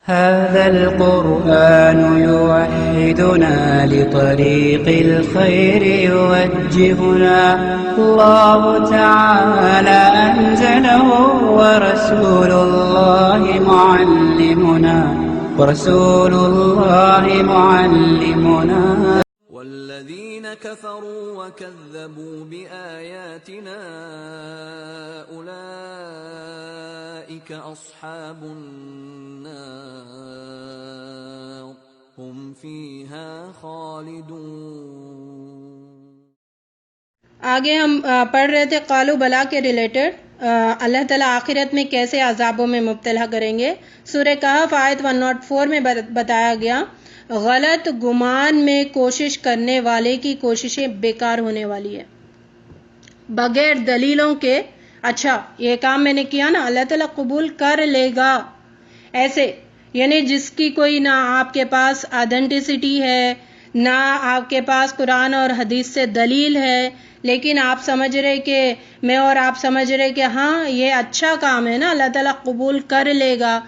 هذا القرآن يوحدنا لطريق الخير يوجهنا الله تعالى أنزله ورسول الله معلمنا والذين كفروا وكذبوا بآياتنا أولئك أصحاب النار هم فيها خالدون. آگے ہم پڑھ رہے تھے قالو بلا کے ریلیٹڈ اللہ تعالیٰ آخرت میں کیسے عذابوں میں مبتلا کریں گے. سورہ کہف آیت 104 میں بتایا گیا غلط گمان میں کوشش کرنے والے کی کوششیں بیکار ہونے والی ہے بغیر دلیلوں کے. اچھا یہ کام میں نے کیا نا اللہ تعالیٰ قبول کر لے گا ایسے، یعنی جس کی کوئی نہ آپ کے پاس آئیڈینٹیسٹی ہے نہ آپ کے پاس قرآن اور حدیث سے دلیل ہے، لیکن آپ سمجھ رہے کہ میں اور آپ سمجھ رہے کہ ہاں یہ اچھا کام ہے نا اللہ تعالیٰ قبول کر لے گا.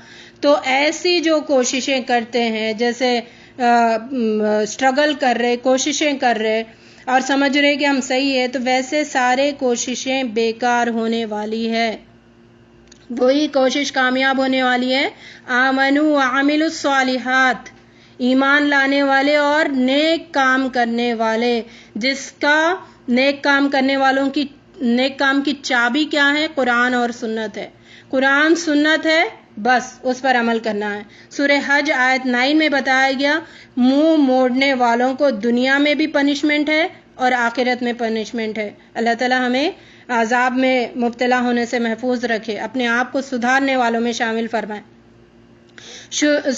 تو ایسی جو کوششیں کرتے ہیں جیسے اسٹرگل کر رہے، کوششیں کر رہے اور سمجھ رہے کہ ہم صحیح ہے، تو ویسے سارے کوششیں بیکار ہونے والی ہے. وہی کوشش کامیاب ہونے والی ہے آمنوا وعملوا الصالحات، ایمان لانے والے اور نیک کام کرنے والے، جس کا نیک کام کرنے والوں کی نیک کام کی چابی کیا ہے؟ قرآن اور سنت ہے. قرآن سنت ہے، بس اس پر عمل کرنا ہے. سورہ حج آیت 9 میں بتایا گیا منہ موڑنے والوں کو دنیا میں بھی پنشمنٹ ہے اور آخرت میں پنشمنٹ ہے. اللہ تعالیٰ ہمیں عذاب میں مبتلا ہونے سے محفوظ رکھے، اپنے آپ کو سدھارنے والوں میں شامل فرمائے.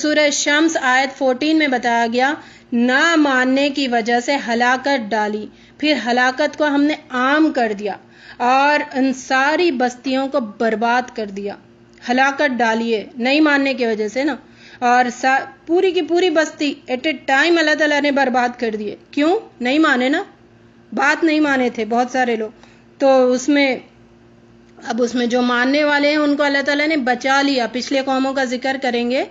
سورہ شمس آیت 14 میں بتایا گیا نہ ماننے کی وجہ سے ہلاکت ڈالی، پھر ہلاکت کو ہم نے عام کر دیا اور ان ساری بستیوں کو برباد کر دیا. ہلاکت ڈالیے نہیں ماننے کی وجہ سے نا، اور پوری کی پوری بستی ایٹ اے ٹائم اللہ تعالیٰ نے برباد کر دیے. کیوں؟ نہیں مانے نا، بات نہیں مانے تھے بہت سارے لوگ. تو اس میں جو ماننے والے ہیں ان کو اللہ تعالیٰ نے بچا لیا. پچھلے قوموں کا ذکر کریں گے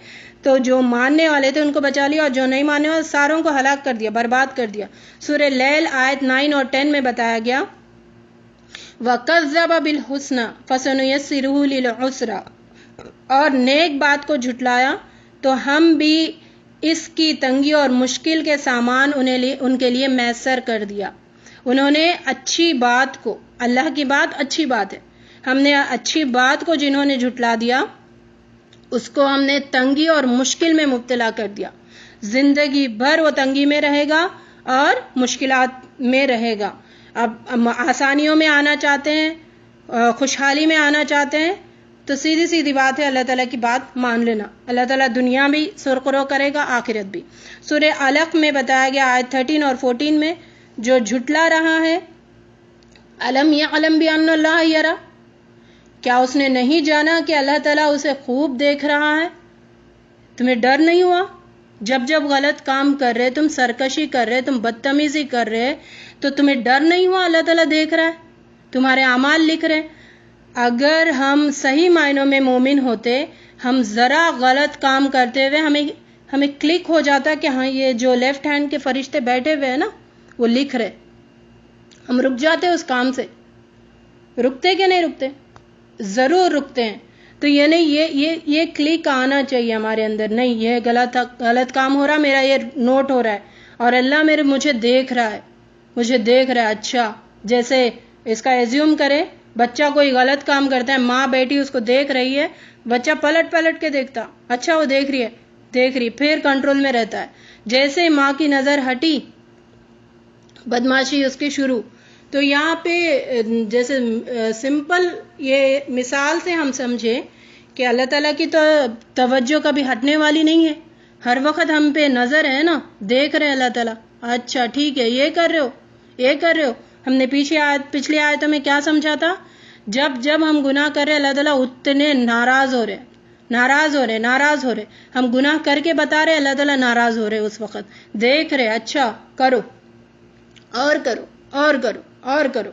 تو جو ماننے والے تھے ان کو بچا لیا، اور جو نہیں ماننے والے ساروں کو ہلاک کر دیا، برباد کر دیا. سورہ لیل آیت 9 اور 10 میں بتایا گیا وَكَذَّبَ بِالْحُسْنَى فَسَنُيَسِّرُهُ لِلْعُسْرَى، اور نیک بات کو جھٹلایا تو ہم بھی اس کی تنگی اور مشکل کے سامان ان کے لیے میسر کر دیا. انہوں نے اچھی بات کو، اللہ کی بات اچھی بات ہے، ہم نے اچھی بات کو جنہوں نے جھٹلا دیا اس کو ہم نے تنگی اور مشکل میں مبتلا کر دیا. زندگی بھر وہ تنگی میں رہے گا اور مشکلات میں رہے گا. اب آسانیوں میں آنا چاہتے ہیں، خوشحالی میں آنا چاہتے ہیں تو سیدھی سیدھی بات ہے اللہ تعالیٰ کی بات مان لینا. اللہ تعالیٰ دنیا بھی سرخرو کرے گا، آخرت بھی. سورہ علق میں بتایا گیا آیت 13 اور 14 میں جو جھٹلا رہا ہے الم یعلم بان اللہ یرا، کیا اس نے نہیں جانا کہ اللہ تعالیٰ اسے خوب دیکھ رہا ہے؟ تمہیں ڈر نہیں ہوا جب غلط کام کر رہے، تم سرکشی کر رہے، تم بدتمیزی کر رہے، تو تمہیں ڈر نہیں ہوا اللہ تعالیٰ دیکھ رہا ہے، تمہارے اعمال لکھ رہے. اگر ہم صحیح معنوں میں مومن ہوتے، ہم ذرا غلط کام کرتے ہوئے ہمیں کلک ہو جاتا کہ ہاں یہ جو لیفٹ ہینڈ کے فرشتے بیٹھے ہوئے ہیں نا وہ لکھ رہے، ہم رک جاتے اس کام سے. رکتے کہ نہیں رکتے؟ ضرور رکتے ہیں. تو یعنی یہ کلک آنا چاہیے ہمارے اندر، نہیں یہ غلط کام ہو رہا، میرا یہ نوٹ ہو رہا ہے اور اللہ مجھے دیکھ رہا ہے. اچھا جیسے اس کا ایزیوم کرے بچہ کوئی غلط کام کرتا ہے، ماں بیٹی اس کو دیکھ رہی ہے، بچہ پلٹ کے دیکھتا، اچھا وہ دیکھ رہی ہے پھر کنٹرول میں رہتا ہے. جیسے ماں کی نظر ہٹی بدماشی اس کی شروع. تو یہاں پہ جیسے سمپل یہ مثال سے ہم سمجھے کہ اللہ تعالیٰ کی تو توجہ کبھی ہٹنے والی نہیں ہے، ہر وقت ہم پہ نظر ہے نا، دیکھ رہے اللہ تعالیٰ. اچھا ٹھیک ہے یہ کر رہے ہو. ہم نے پچھلی آیتوں میں کیا سمجھا تھا؟ جب ہم گناہ کر رہے اللہ تعالیٰ اتنے ناراض ہو رہے. ہم گناہ کر کے بتا رہے اللہ تعالیٰ ناراض ہو رہے، اس وقت دیکھ رہے، اچھا کرو اور کرو.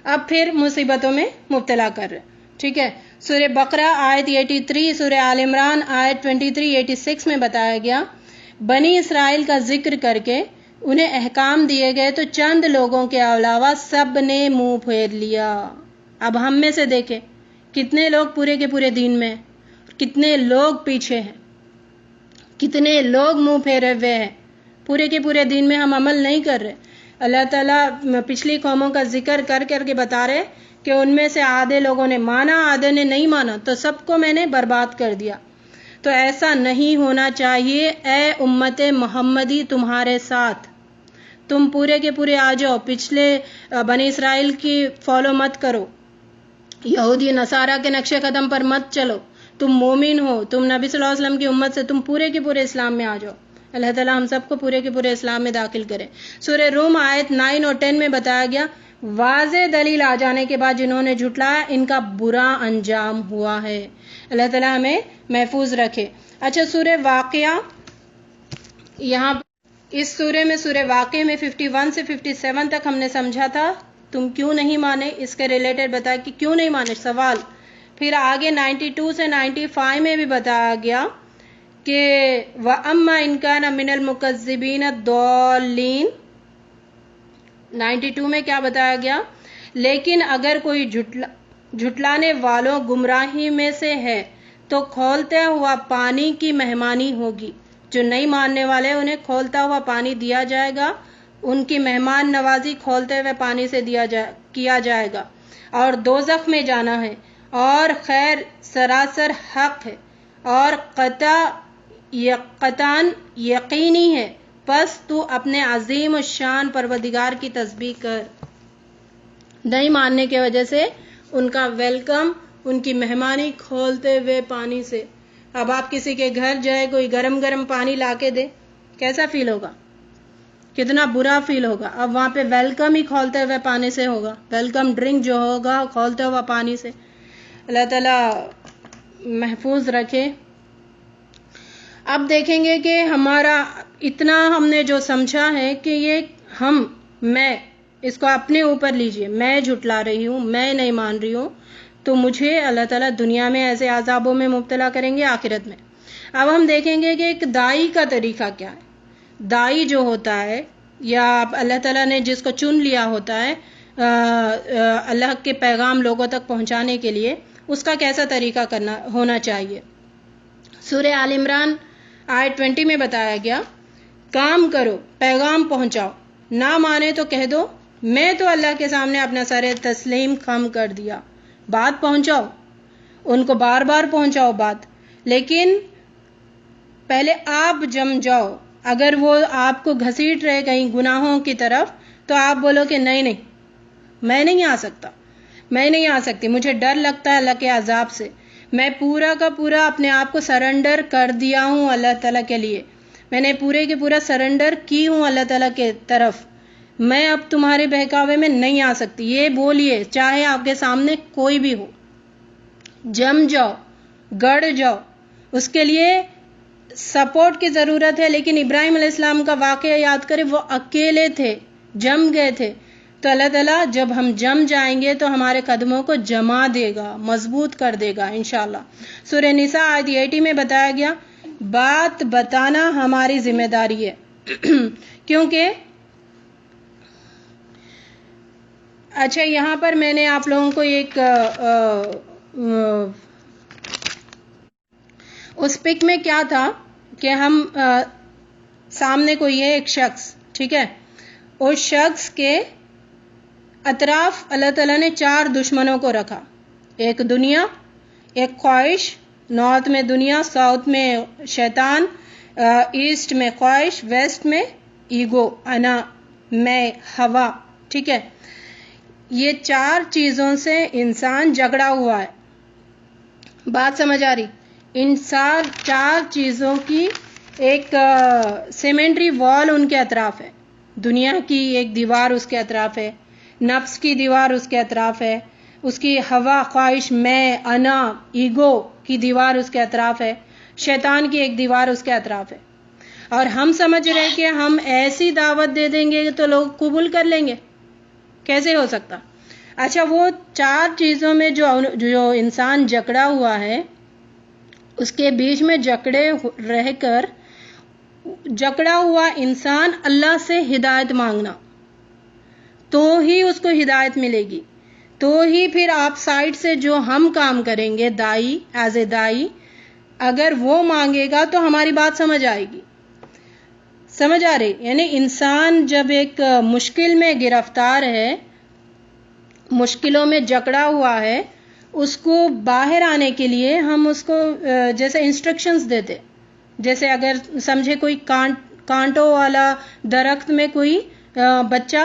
اب پھر مصیبتوں میں مبتلا کر رہے. ٹھیک ہے. سورہ بقرہ آیت 83، سورہ آل عمران آیت 23-86 میں بتایا گیا، بنی اسرائیل کا ذکر کر کے انہیں احکام دیے گئے تو چند لوگوں کے علاوہ سب نے منہ پھیر لیا۔ اب ہم میں سے دیکھیں کتنے لوگ پورے کے پورے دین میں ہیں، کتنے لوگ پیچھے ہیں، کتنے لوگ منہ پھیرے ہوئے ہیں، پورے کے پورے دین میں ہم عمل نہیں کر رہے۔ اللہ تعالیٰ پچھلی قوموں کا ذکر کر کے بتا رہے کہ ان میں سے آدھے لوگوں نے مانا، آدھے نے نہیں مانا، تو سب کو میں نے برباد کر دیا۔ تو ایسا نہیں ہونا چاہیے۔ اے امت محمدی تمہارے ساتھ، تم پورے کے پورے آ جاؤ، پچھلے بنی اسرائیل کی فالو مت کرو، یہودی نصارہ کے نقش قدم پر مت چلو، تم مومن ہو، تم نبی صلی اللہ علیہ وسلم کی امت سے، تم پورے کے پورے اسلام میں آ جاؤ۔ اللہ تعالیٰ ہم سب کو پورے کے پورے اسلام میں داخل کرے۔ سورہ روم آیت 9 اور 10 میں بتایا گیا، واضح دلیل آ جانے کے بعد جنہوں نے جھٹلایا ان کا برا انجام ہوا ہے۔ اللہ تعالیٰ ہمیں محفوظ رکھے۔ اچھا، سورہ واقعہ، یہاں اس سورہ میں سورہ واقعہ میں 51 سے 57 تک ہم نے سمجھا تھا تم کیوں نہیں مانے، اس کے ریلیٹڈ بتایا کہ کیوں نہیں مانے، سوال۔ پھر آگے 92 سے 95 میں بھی بتایا گیا کہ وَأَمَّا إِن كَانَ مِنَ الْمُكَذِّبِينَ الضَّالِّينَ۔ 92 میں کیا بتایا گیا، لیکن اگر کوئی جھٹلانے والوں گمراہی میں سے ہے تو کھولتا ہوا پانی کی مہمانی ہوگی۔ جو نہیں ماننے والے انہیں کھولتا ہوا پانی دیا جائے گا، ان کی مہمان نوازی کھولتے ہوئے پانی سے کیا جائے گا، اور دوزخ میں جانا ہے، اور خیر سراسر حق ہے اور قطعاً یقینی ہے، پس تو اپنے عظیم الشان پروردگار کی تسبیح کر۔ نہیں ماننے کی وجہ سے ان کا ویلکم، ان کی مہمانی کھولتے ہوئے پانی سے۔ اب آپ کسی کے گھر جائے، کوئی گرم گرم پانی لا کے دے، کیسا فیل ہوگا، کتنا برا فیل ہوگا۔ اب وہاں پہ ویلکم ہی کھولتے ہوئے پانی سے ہوگا، ویلکم ڈرنک جو ہوگا کھولتے ہوا پانی سے۔ اللہ تعالیٰ محفوظ رکھے۔ اب دیکھیں گے کہ ہمارا اتنا ہم نے جو سمجھا ہے کہ یہ میں اس کو اپنے اوپر لیجئے، میں جھٹلا رہی ہوں، میں نہیں مان رہی ہوں، تو مجھے اللہ تعالیٰ دنیا میں ایسے عذابوں میں مبتلا کریں گے، آخرت میں۔ اب ہم دیکھیں گے کہ ایک دائی کا طریقہ کیا ہے۔ دائی جو ہوتا ہے، یا اللہ تعالیٰ نے جس کو چن لیا ہوتا ہے اللہ کے پیغام لوگوں تک پہنچانے کے لیے، اس کا کیسا طریقہ ہونا چاہیے۔ سورہ آل عمران آیت 20 میں بتایا گیا، کام کرو، پیغام پہنچاؤ، نہ مانے تو کہہ دو میں تو اللہ کے سامنے اپنا سر تسلیم خم کر دیا۔ بات پہنچاؤ، ان کو بار بار پہنچاؤ بات، لیکن پہلے آپ جم جاؤ۔ اگر وہ آپ کو گھسیٹ رہے کہیں گناہوں کی طرف، تو آپ بولو کہ نہیں، میں نہیں آ سکتا، میں نہیں آ سکتی، مجھے ڈر لگتا ہے اللہ کے عذاب سے، میں پورا کا پورا اپنے آپ کو سرنڈر کر دیا ہوں اللہ تعالیٰ کے لیے، میں نے پورے کے پورا سرنڈر کی ہوں اللہ تعالیٰ کے طرف، میں اب تمہارے بہکاوے میں نہیں آ سکتی۔ یہ بولیے، چاہے آپ کے سامنے کوئی بھی ہو، جم جاؤ، گڑ جاؤ۔ اس کے لیے سپورٹ کی ضرورت ہے، لیکن ابراہیم علیہ السلام کا واقعہ یاد کریں، وہ اکیلے تھے، جم گئے تھے، تو اللہ تعالیٰ جب ہم جم جائیں گے تو ہمارے قدموں کو جما دے گا، مضبوط کر دے گا انشاءاللہ۔ سورہ نساء آیت 80 میں بتایا گیا، بات بتانا ہماری ذمہ داری ہے، کیونکہ اچھا یہاں پر میں نے آپ لوگوں کو ایک اس پک میں کیا تھا کہ ہم سامنے کوئی ہے ایک شخص، ٹھیک ہے، اس شخص کے اطراف اللہ تعالیٰ نے 4 دشمنوں کو رکھا، ایک دنیا، ایک خواہش، نارتھ میں دنیا، ساؤتھ میں شیطان، ایسٹ میں خواہش، ویسٹ میں ایگو، انا، میں، ہوا، ٹھیک ہے۔ یہ 4 چیزوں سے انسان جھگڑا ہوا ہے۔ بات سمجھ آ رہی؟ ان 4 چیزوں کی ایک سیمنٹری وال ان کے اطراف ہے، دنیا کی ایک دیوار اس کے اطراف ہے، نفس کی دیوار اس کے اطراف ہے، اس کی ہوا، خواہش، میں، انا، ایگو کی دیوار اس کے اطراف ہے، شیطان کی ایک دیوار اس کے اطراف ہے۔ اور ہم سمجھ رہے کہ ہم ایسی دعوت دے دیں گے تو لوگ قبول کر لیں گے، کیسے ہو سکتا؟ اچھا وہ 4 چیزوں میں جو انسان جکڑا ہوا ہے اس کے بیچ میں جکڑے رہ کر جکڑا ہوا انسان اللہ سے ہدایت مانگنا تو ہی اس کو ہدایت ملے گی، تو ہی پھر آپ سائڈ سے جو ہم کام کریں گے دائی ایز اے دائی اگر وہ مانگے گا تو ہماری بات سمجھ آئے گی. سمجھ آ رہی؟ یعنی انسان جب ایک مشکل میں گرفتار ہے، مشکلوں میں جکڑا ہوا ہے، اس کو باہر آنے کے لیے ہم اس کو جیسے انسٹرکشنز دیتے، جیسے اگر سمجھے کوئی کانٹوں والا درخت میں کوئی بچہ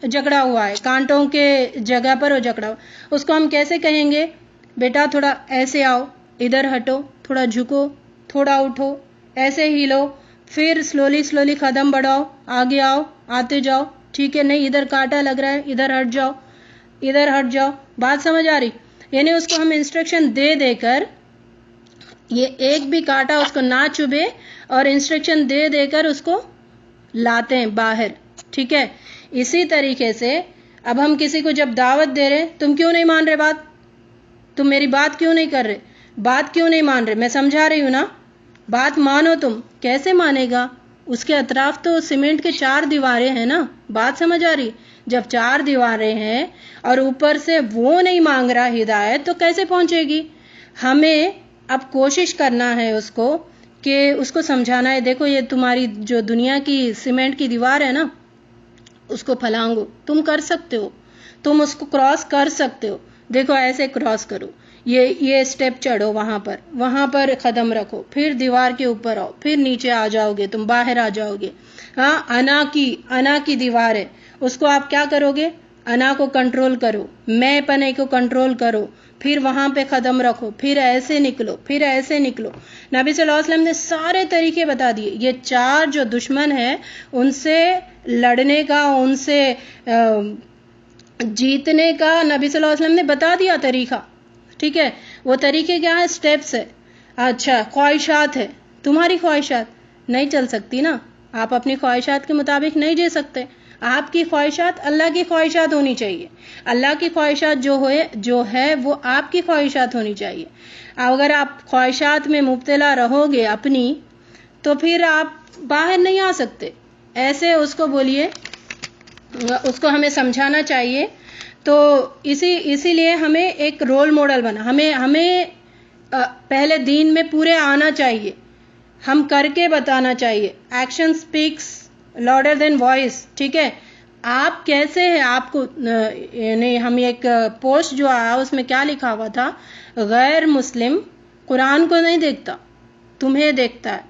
جکڑا ہوا ہے، کانٹوں کے جگہ پر وہ جکڑا ہوا، اس کو ہم کیسے کہیں گے بیٹا تھوڑا ایسے آؤ، ادھر ہٹو، تھوڑا جھکو، تھوڑا اٹھو، ایسے ہلو، پھر سلولی قدم بڑھاؤ، آگے آؤ، آتے جاؤ، ٹھیک ہے، نہیں ادھر کانٹا لگ رہا ہے، ادھر ہٹ جاؤ، ادھر ہٹ جاؤ. بات سمجھ آ رہی؟ یعنی اس کو ہم انسٹرکشن دے کر یہ ایک بھی کانٹا اس کو نہ چبھے اور انسٹرکشن دے کر اس کو لاتے ہیں باہر. ٹھیک ہے، اسی طریقے سے اب ہم کسی کو جب دعوت دے رہے، تم کیوں نہیں مان رہے بات، تم میری بات کیوں نہیں کر رہے، بات کیوں نہیں مان رہے، میں سمجھا رہی ہوں نا، بات مانو. تم کیسے مانے گا، اس کے اطراف تو سیمنٹ کے 4 دیواریں ہیں نا. بات سمجھ آ رہی؟ جب 4 دیواریں ہیں اور اوپر سے وہ نہیں مانگ رہا ہدایت تو کیسے پہنچے گی. ہمیں اب کوشش کرنا ہے اس کو کہ اس کو سمجھانا ہے، دیکھو یہ تمہاری جو دنیا کی سیمنٹ کی دیوار ہے نا، اس کو پھلانگو، تم کر سکتے ہو، تم اس کو کراس کر سکتے ہو، دیکھو ایسے کراس کرو، یہ سٹیپ چڑھو، وہاں پر قدم رکھو، پھر دیوار کے اوپر آؤ، پھر نیچے آ جاؤ گے، تم باہر آ جاؤ گے. ہاں انا کی دیوار ہے، اس کو آپ کیا کرو گے، انا کو کنٹرول کرو، میں پنے کو کنٹرول کرو، پھر وہاں پہ قدم رکھو، پھر ایسے نکلو، پھر ایسے نکلو. نبی صلی اللہ علیہ وسلم نے سارے طریقے بتا دیے. یہ 4 جو دشمن ہیں ان سے لڑنے کا، ان سے جیتنے کا نبی صلی اللہ علیہ وسلم نے بتا دیا طریقہ. ٹھیک ہے، وہ طریقے کیا ہے، سٹیپس ہے. اچھا خواہشات ہے، تمہاری خواہشات نہیں چل سکتی نا، آپ اپنی خواہشات کے مطابق نہیں جی سکتے. آپ کی خواہشات اللہ کی خواہشات ہونی چاہیے. اللہ کی خواہشات جو ہے وہ آپ کی خواہشات ہونی چاہیے. اگر آپ خواہشات میں مبتلا رہو گے اپنی تو پھر آپ باہر نہیں آ سکتے. ایسے اس کو بولیے، اس کو ہمیں سمجھانا چاہیے. تو اسی لیے ہمیں ایک رول ماڈل بنا، ہمیں پہلے دین میں پورے آنا چاہیے، ہم کر کے بتانا چاہیے. Action speaks louder than voice. ٹھیک ہے، آپ کیسے ہیں، آپ کو یعنی ہم ایک پوسٹ جو آیا اس میں کیا لکھا ہوا تھا، غیر مسلم قرآن کو نہیں دیکھتا، تمہیں دیکھتا ہے.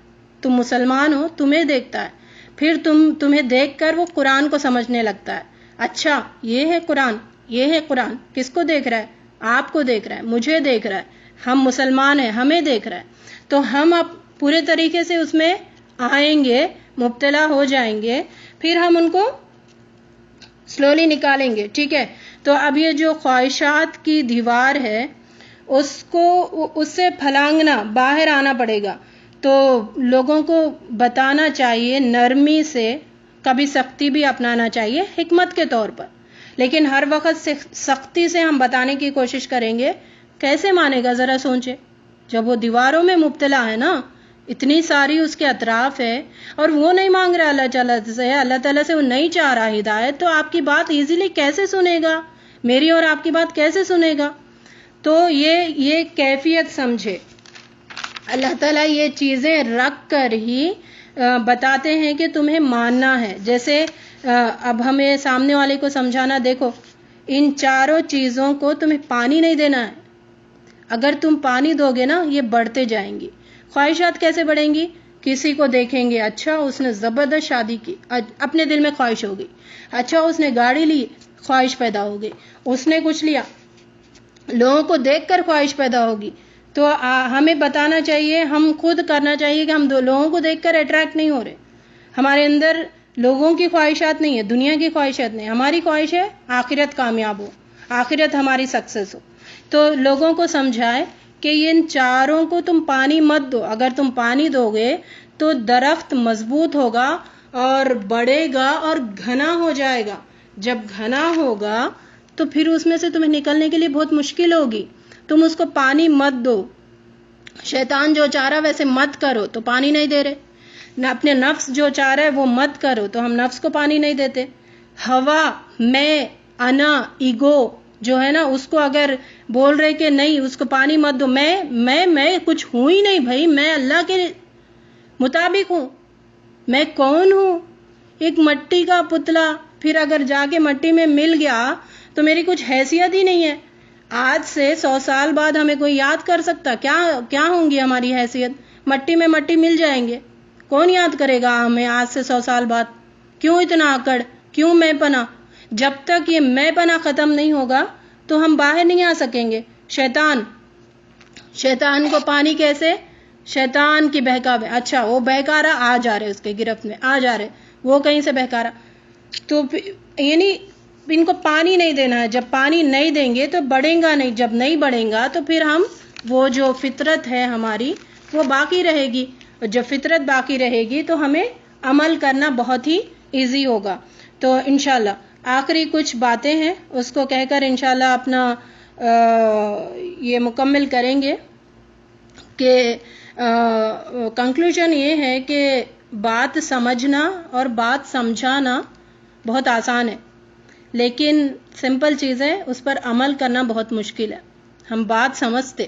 تم مسلمان ہو، تمہیں دیکھتا ہے، پھر تمہیں دیکھ کر وہ قرآن کو سمجھنے لگتا ہے. اچھا یہ ہے قرآن، یہ ہے قرآن. کس کو دیکھ رہا ہے، آپ کو دیکھ رہا ہے، مجھے دیکھ رہا ہے، ہم مسلمان ہیں، ہمیں دیکھ رہا ہے. تو ہم اب پورے طریقے سے اس میں آئیں گے، مبتلا ہو جائیں گے، پھر ہم ان کو سلولی نکالیں گے. ٹھیک ہے، تو اب یہ جو خواہشات کی دیوار ہے اس سے پھلانگنا، باہر آنا پڑے گا. تو لوگوں کو بتانا چاہیے نرمی سے، کبھی سختی بھی اپنانا چاہیے حکمت کے طور پر. لیکن ہر وقت سختی سے ہم بتانے کی کوشش کریں گے، کیسے مانے گا، ذرا سوچے. جب وہ دیواروں میں مبتلا ہے نا، اتنی ساری اس کے اطراف ہے اور وہ نہیں مانگ رہا اللہ تعالیٰ سے، اللہ تعالیٰ سے وہ نہیں چاہ رہا ہدایت، تو آپ کی بات ایزیلی کیسے سنے گا، میری اور آپ کی بات کیسے سنے گا. تو یہ کیفیت سمجھے. اللہ تعالیٰ یہ چیزیں رکھ کر ہی بتاتے ہیں کہ تمہیں ماننا ہے. جیسے اب ہمیں سامنے والے کو سمجھانا، دیکھو ان 4 چیزوں کو تمہیں پانی نہیں دینا ہے. اگر تم پانی دو گے نا یہ بڑھتے جائیں گی. خواہشات کیسے بڑھیں گی، کسی کو دیکھیں گے، اچھا اس نے زبردست شادی کی، اپنے دل میں خواہش ہوگی. اچھا اس نے گاڑی لی، خواہش پیدا ہوگی. اس نے کچھ لیا، لوگوں کو دیکھ کر خواہش پیدا ہوگی. تو ہمیں بتانا چاہیے، ہم خود کرنا چاہیے کہ ہم لوگوں کو دیکھ کر اٹریکٹ نہیں ہو رہے. ہمارے اندر لوگوں کی خواہشات نہیں ہے، دنیا کی خواہشات نہیں. ہماری خواہش ہے آخرت کامیاب ہو، آخرت ہماری سکسیس ہو. تو لوگوں کو سمجھائے کہ ان 4 کو تم پانی مت دو. اگر تم پانی دو گے تو درخت مضبوط ہوگا اور بڑھے گا اور گھنا ہو جائے گا. جب گھنا ہوگا تو پھر اس میں سے تمہیں نکلنے کے لیے بہت مشکل ہوگی. تم اس کو پانی مت دو. شیطان جو چاہ رہا ویسے مت کرو تو پانی نہیں دے رہے. اپنے نفس جو چاہ رہا ہے وہ مت کرو تو ہم نفس کو پانی نہیں دیتے. ہوا، میں، انا، ایگو جو ہے نا اس کو اگر بول رہے کہ نہیں اس کو پانی مت دو، میں کچھ ہوں ہی نہیں بھائی، میں اللہ کے مطابق ہوں. میں کون ہوں؟ ایک مٹی کا پتلا. پھر اگر جا کے مٹی میں مل گیا تو میری کچھ حیثیت ہی نہیں ہے. آج سے 100 سال بعد ہمیں کوئی یاد کر سکتا؟ کیا ہوں گی ہماری حیثیت؟ مٹی میں مٹی مل جائیں گے. کون یاد کرے گا ہمیں آج سے 100 سال بعد؟ کیوں اتنا اکڑ؟ کیوں میں پنا؟ جب تک یہ میں پنا ختم نہیں ہوگا تو ہم باہر نہیں آ سکیں گے. شیطان کو پانی کیسے؟ شیطان کی بہکاوے. اچھا وہ بہکا رہا، آ جا رہے اس کے گرفت میں، آ جا رہے وہ کہیں سے بہکا رہا. تو یعنی ان کو پانی نہیں دینا ہے. جب پانی نہیں دیں گے تو بڑھیں گا نہیں. جب نہیں بڑھیں گا تو پھر ہم وہ جو فطرت ہے ہماری وہ باقی رہے گی. اور جب فطرت باقی رہے گی تو ہمیں عمل کرنا بہت ہی ایزی ہوگا. تو انشاءاللہ آخری کچھ باتیں ہیں اس کو کہہ کر انشاءاللہ اپنا یہ مکمل کریں گے کہ کنکلوژن یہ ہے کہ بات سمجھنا اور بات سمجھانا بہت آسان ہے، لیکن سمپل چیزیں اس پر عمل کرنا بہت مشکل ہے. ہم بات سمجھتے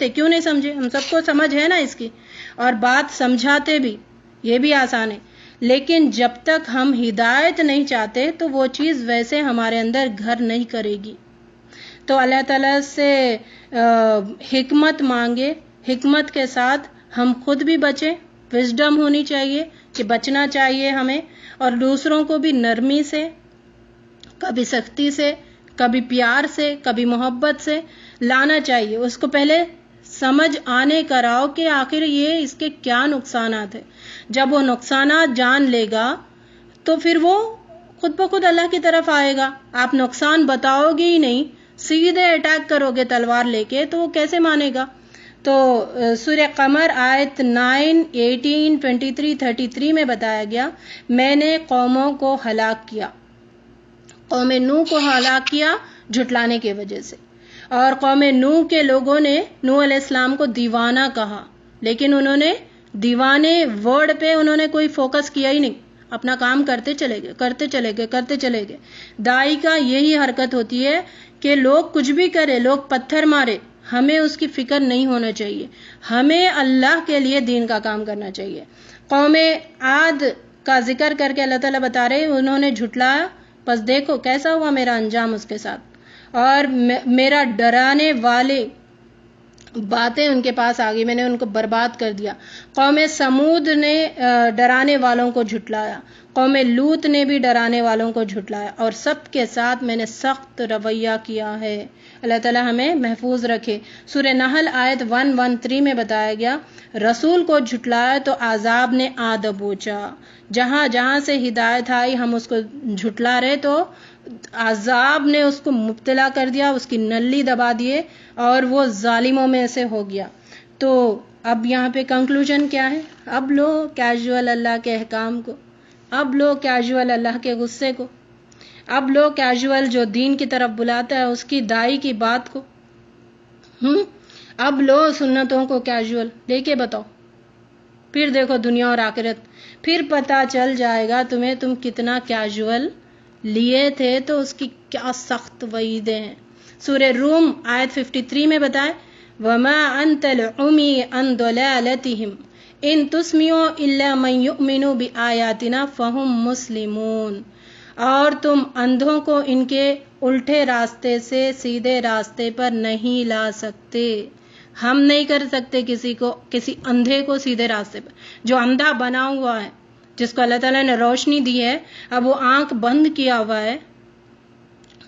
کیوں نہیں سمجھے؟ ہم سب کو سمجھ ہے نا اس کی، اور بات سمجھاتے بھی، یہ بھی آسان ہے. لیکن جب تک ہم ہدایت نہیں چاہتے تو وہ چیز ویسے ہمارے اندر گھر نہیں کرے گی. تو اللہ تعالیٰ سے حکمت مانگے، حکمت کے ساتھ ہم خود بھی بچیں. وزڈم ہونی چاہیے کہ بچنا چاہیے ہمیں، اور دوسروں کو بھی نرمی سے، کبھی سختی سے، کبھی پیار سے، کبھی محبت سے لانا چاہیے. اس کو پہلے سمجھ آنے کراؤ کہ آخر یہ اس کے کیا نقصانات ہیں. جب وہ نقصانات جان لے گا تو پھر وہ خود بخود اللہ کی طرف آئے گا. آپ نقصان بتاؤ گے ہی نہیں، سیدھے اٹیک کرو گے تلوار لے کے، تو وہ کیسے مانے گا؟ تو سورہ قمر آیت 9، 18، 23، 33 میں بتایا گیا میں نے قوموں کو ہلاک کیا. قوم نوح کو ہلاک کیا جھٹلانے کی وجہ سے، اور قوم نوح کے لوگوں نے نوح علیہ السلام کو دیوانہ کہا، لیکن انہوں نے دیوانے ورڈ پہ انہوں نے کوئی فوکس کیا ہی نہیں، اپنا کام کرتے چلے گئے. دائی کا یہی حرکت ہوتی ہے کہ لوگ کچھ بھی کرے، لوگ پتھر مارے، ہمیں اس کی فکر نہیں ہونا چاہیے. ہمیں اللہ کے لیے دین کا کام کرنا چاہیے. قوم عاد کا ذکر کر کے اللہ تعالیٰ بتا رہے انہوں نے جھٹلایا، بس دیکھو کیسا ہوا میرا انجام اس کے ساتھ، اور میرا ڈرانے والے باتیں ان کے پاس آ گئی، میں نے ان کو برباد کر دیا. قوم سمود نے ڈرانے والوں کو جھٹلایا، قوم لوط نے بھی ڈرانے والوں کو جھٹلایا، اور سب کے ساتھ میں نے سخت رویہ کیا ہے. اللہ تعالیٰ ہمیں محفوظ رکھے. سورہ نحل آیت 113 میں بتایا گیا رسول کو جھٹلایا تو عذاب نے آ دبوچا. جہاں جہاں سے ہدایت آئی ہم اس کو جھٹلا رہے تو عذاب نے اس کو مبتلا کر دیا، اس کی نلی دبا دیے، اور وہ ظالموں میں سے ہو گیا. تو اب یہاں پہ کنکلوژن کیا ہے؟ اب لو کیجول اللہ کے احکام کو، اب لو کیجول اللہ کے غصے کو، اب لو کیجول جو دین کی طرف بلاتا ہے اس کی دائی کی بات کو، اب لو سنتوں کو کیجول لے کے بتاؤ. پھر دیکھو دنیا اور آخرت، پھر پتا چل جائے گا تمہیں تم کتنا کیجول لیے تھے تو اس کی کیا سخت وعیدیں ہیں. سورہ روم آیت 53 میں بتائے وَمَا أَنْتَ الْعُمِي عَنْ ضَلَالَتِهِمْ إِن تُسْمِعُ إِلَّا مَنْ يُؤْمِنُ بِآيَاتِنَا فَهُمْ مُسْلِمُونَ. اور تم اندھوں کو ان کے الٹے راستے سے سیدھے راستے پر نہیں لا سکتے. ہم نہیں کر سکتے کسی اندھے کو سیدھے راستے پر. جو اندھا بنا ہوا ہے، جس کو اللہ تعالیٰ نے روشنی دی ہے، اب وہ آنکھ بند کیا ہوا ہے،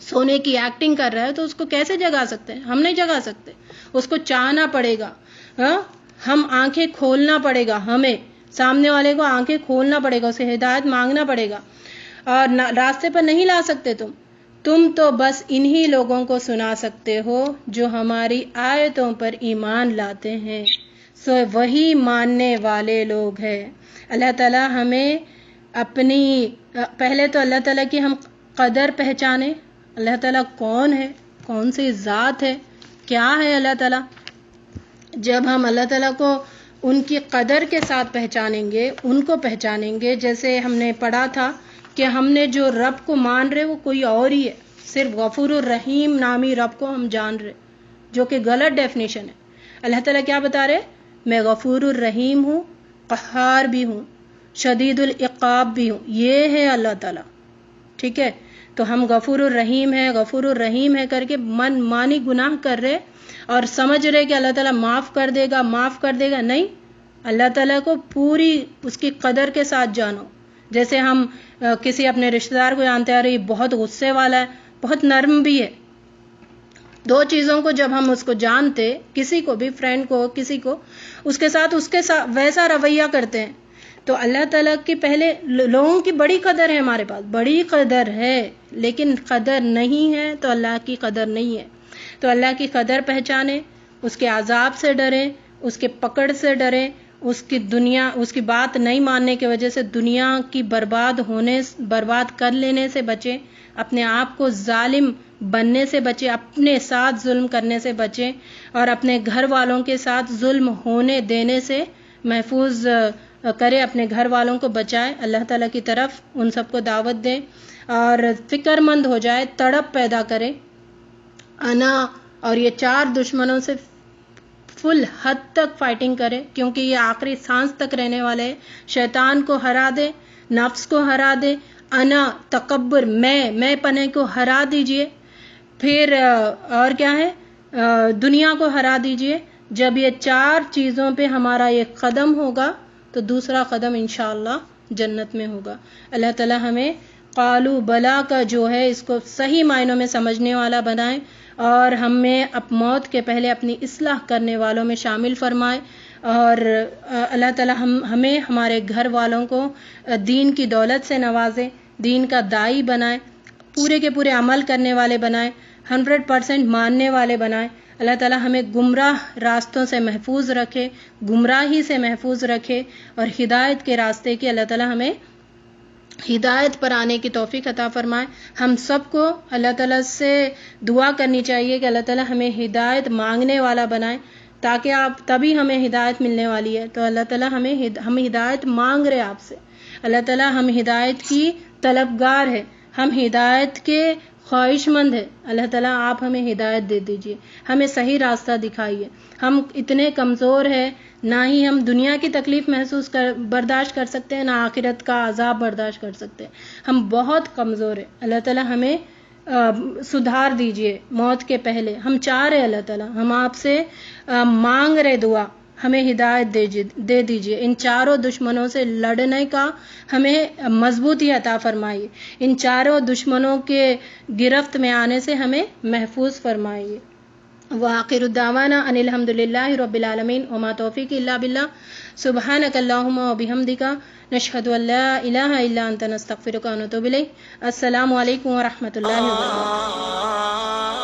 سونے کی ایکٹنگ کر رہا ہے، تو اس کو کیسے جگا سکتے ہیں؟ ہم نہیں جگا سکتے. اس کو چاہنا پڑے گا، ہم آنکھیں کھولنا پڑے گا، ہمیں سامنے والے کو آنکھیں کھولنا پڑے گا، اسے ہدایت مانگنا پڑے گا، اور راستے پر نہیں لا سکتے. تم تو بس انہی لوگوں کو سنا سکتے ہو جو ہماری آیتوں پر ایمان لاتے ہیں، سو وہی ماننے والے لوگ ہیں. اللہ تعالیٰ ہمیں اپنی پہلے تو اللہ تعالیٰ کی ہم قدر پہچانیں، اللہ تعالیٰ کون ہے, کون سی ذات ہے, کیا ہے اللہ تعالیٰ. جب ہم اللہ تعالیٰ کو ان کی قدر کے ساتھ پہچانیں گے, ان کو پہچانیں گے, جیسے ہم نے پڑھا تھا کہ ہم نے جو رب کو مان رہے وہ کوئی اور ہی ہے, صرف غفور الرحیم نامی رب کو ہم جان رہے, جو کہ غلط ڈیفینیشن ہے. اللہ تعالیٰ کیا بتا رہے, میں غفور الرحیم ہوں, قہار بھی ہوں, شدید العقاب بھی ہوں, یہ ہے اللہ تعالیٰ. ٹھیک ہے, تو ہم غفور الرحیم ہے کر کے من مانی گناہ کر رہے اور سمجھ رہے کہ اللہ تعالیٰ معاف کر دے گا. نہیں, اللہ تعالیٰ کو پوری اس کی قدر کے ساتھ جانو. جیسے ہم کسی اپنے رشتہ دار کو جانتے ہیں, یہ بہت غصے والا ہے, بہت نرم بھی ہے. دو چیزوں کو جب ہم اس کو جانتے, کسی کو بھی, فرینڈ کو, کسی کو, اس کے ساتھ ویسا رویہ کرتے ہیں, تو اللہ تعالیٰ کی پہلے لوگوں کی بڑی قدر ہے, ہمارے پاس بڑی قدر ہے, لیکن قدر نہیں ہے تو اللہ کی قدر نہیں ہے. تو اللہ کی قدر پہچانیں, اس کے عذاب سے ڈریں, اس کے پکڑ سے ڈریں, اس کی بات نہیں ماننے کی وجہ سے دنیا کی برباد کر لینے سے بچیں, اپنے آپ کو ظالم بننے سے بچیں, اپنے ساتھ ظلم کرنے سے بچیں, اور اپنے گھر والوں کے ساتھ ظلم ہونے دینے سے محفوظ کرے, اپنے گھر والوں کو بچائے, اللہ تعالیٰ کی طرف ان سب کو دعوت دیں, اور فکر مند ہو جائے, تڑپ پیدا کرے, انا اور یہ 4 دشمنوں سے فل حد تک فائٹنگ کرے, کیونکہ یہ آخری سانس تک رہنے والے ہیں. شیطان کو ہرا دے, نفس کو ہرا دے, انا تکبر میں پنے کو ہرا دیجئے, پھر اور کیا ہے, دنیا کو ہرا دیجئے. جب یہ 4 چیزوں پہ ہمارا ایک قدم ہوگا تو دوسرا قدم انشاءاللہ جنت میں ہوگا. اللہ تعالی ہمیں قالو بلا کا جو ہے اس کو صحیح معنوں میں سمجھنے والا بنائے, اور ہمیں موت کے پہلے اپنی اصلاح کرنے والوں میں شامل فرمائے, اور اللہ تعالی ہمیں ہمارے گھر والوں کو دین کی دولت سے نوازے, دین کا داعی بنائے, پورے کے پورے عمل کرنے والے بنائے, 100% ماننے والے بنائے. اللہ تعالی ہمیں گمراہ راستوں سے محفوظ رکھے, گمراہی سے محفوظ رکھے, اور ہدایت کے راستے کی اللہ تعالی ہمیں ہدایت پر آنے کی توفیق عطا فرمائے. ہم سب کو اللہ تعالیٰ سے دعا کرنی چاہیے کہ اللہ تعالیٰ ہمیں ہدایت مانگنے والا بنائے, تاکہ تبھی ہمیں ہدایت ملنے والی ہے. تو اللہ تعالیٰ ہم ہدایت مانگ رہے آپ سے, اللہ تعالیٰ ہم ہدایت کی طلبگار ہے, ہم ہدایت کے خواہش مند ہے. اللہ تعالیٰ آپ ہمیں ہدایت دے دیجئے, ہمیں صحیح راستہ دکھائیے. ہم اتنے کمزور ہیں, نہ ہی ہم دنیا کی تکلیف برداشت کر سکتے ہیں, نہ آخرت کا عذاب برداشت کر سکتے ہیں. ہم بہت کمزور ہیں. اللہ تعالیٰ ہمیں سدھار دیجئے موت کے پہلے. ہم چاہ رہے اللہ تعالیٰ, ہم آپ سے مانگ رہے دعا, ہمیں ہدایت دے دیجئے. ان 4 دشمنوں سے لڑنے کا ہمیں مضبوطی عطا فرمائیے, ان 4 دشمنوں کے گرفت میں آنے سے ہمیں محفوظ فرمائیے. وآخر الدعوانا ان الحمد للہ رب العالمین, وما توفیق الا باللہ. سبحانک اللہم وبحمدک, نشہد ان لا الہ الا انت, نستغفرک ونتوب الیک. السلام علیکم ورحمۃ اللہ وبرکاتہ.